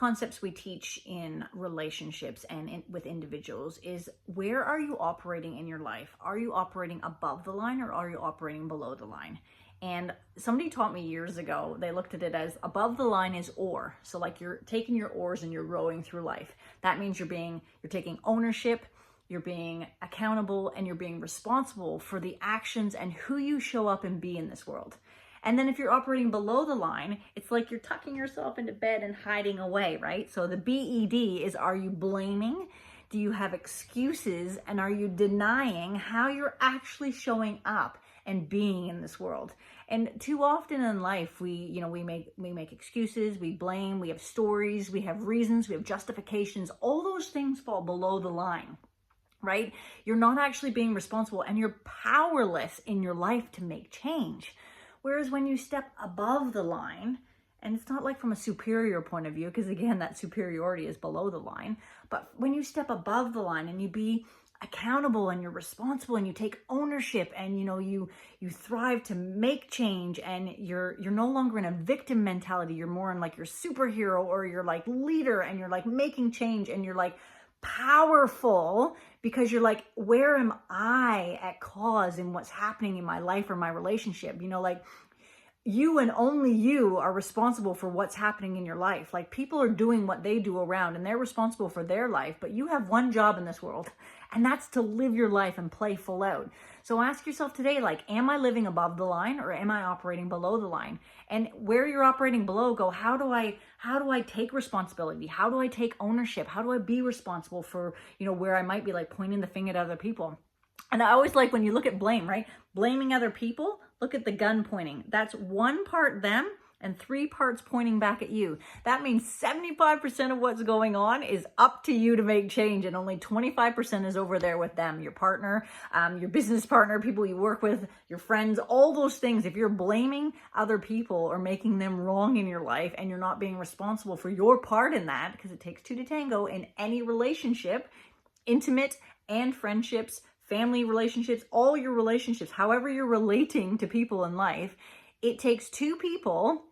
concepts we teach in relationships and with individuals is, where are you operating in your life? Are you operating above the line, or are you operating below the line? And somebody taught me years ago, they looked at it as above the line is oar. So like you're taking your oars and you're rowing through life. That means you're taking ownership, you're being accountable, and you're being responsible for the actions and who you show up and be in this world. And then if you're operating below the line, it's like you're tucking yourself into bed and hiding away, right? So the BED is, are you blaming? Do you have excuses? And are you denying how you're actually showing up and being in this world? And too often in life, we make excuses, we blame, we have stories, we have reasons, we have justifications. All those things fall below the line, right? You're not actually being responsible, and you're powerless in your life to make change. Whereas when you step above the line, and it's not like from a superior point of view, because again, that superiority is below the line, but when you step above the line and you be accountable and you're responsible and you take ownership, and you thrive to make change, and you're no longer in a victim mentality, you're more in like your superhero, or you're like leader, and you're like making change, and you're like powerful, because you're like, where am I at cause in what's happening in my life or my relationship? Like, you and only you are responsible for what's happening in your life. Like, people are doing what they do around, and they're responsible for their life, but you have one job in this world, and that's to live your life and play full out. So ask yourself today, like, am I living above the line, or am I operating below the line? And where you're operating below, go, how do I take responsibility? How do I take ownership? How do I be responsible for, where I might be like pointing the finger at other people? And I always like when you look at blame, right? Blaming other people, look at the gun pointing. That's one part them and 3 parts pointing back at you. That means 75% of what's going on is up to you to make change, and only 25% is over there with them, your partner, your business partner, people you work with, your friends, all those things. If you're blaming other people or making them wrong in your life, and you're not being responsible for your part in that, because it takes 2 to tango in any relationship, intimate and friendships, family relationships, all your relationships, however you're relating to people in life, it takes 2 people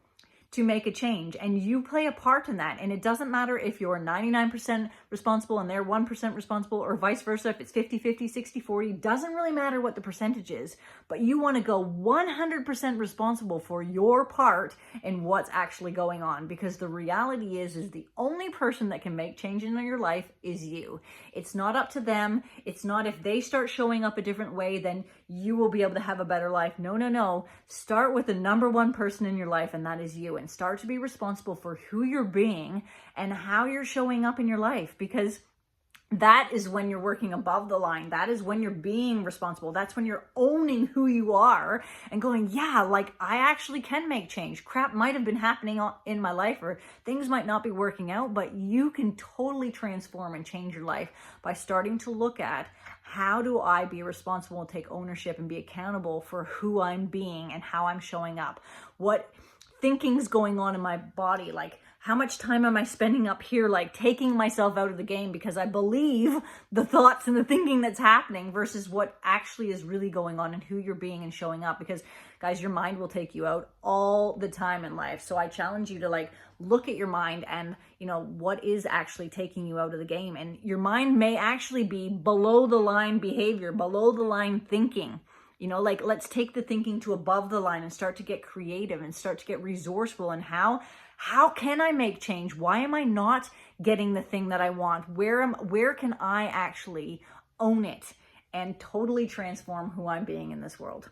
to make a change, and you play a part in that. And it doesn't matter if you're 99% responsible and they're 1% responsible, or vice versa, if it's 50-50, 60-40, doesn't really matter what the percentage is, but you want to go 100% responsible for your part in what's actually going on, because the reality is the only person that can make change in your life is you. It's not up to them. It's not if they start showing up a different way, then you will be able to have a better life. No. Start with the number 1 person in your life, and that is you. And start to be responsible for who you're being and how you're showing up in your life, because that is when you're working above the line. That is when you're being responsible. That's when you're owning who you are and going, yeah, like, I actually can make change. Crap might have been happening in my life, or things might not be working out, but you can totally transform and change your life by starting to look at, how do I be responsible and take ownership and be accountable for who I'm being and how I'm showing up? What thinking's going on in my body? Like, how much time am I spending up here, like taking myself out of the game because I believe the thoughts and the thinking that's happening, versus what actually is really going on and who you're being and showing up? Because guys, your mind will take you out all the time in life. So I challenge you to like look at your mind and what is actually taking you out of the game. And your mind may actually be below the line behavior, below the line thinking. Like, let's take the thinking to above the line and start to get creative and start to get resourceful. And how can I make change? Why am I not getting the thing that I want? Where can I actually own it and totally transform who I'm being in this world?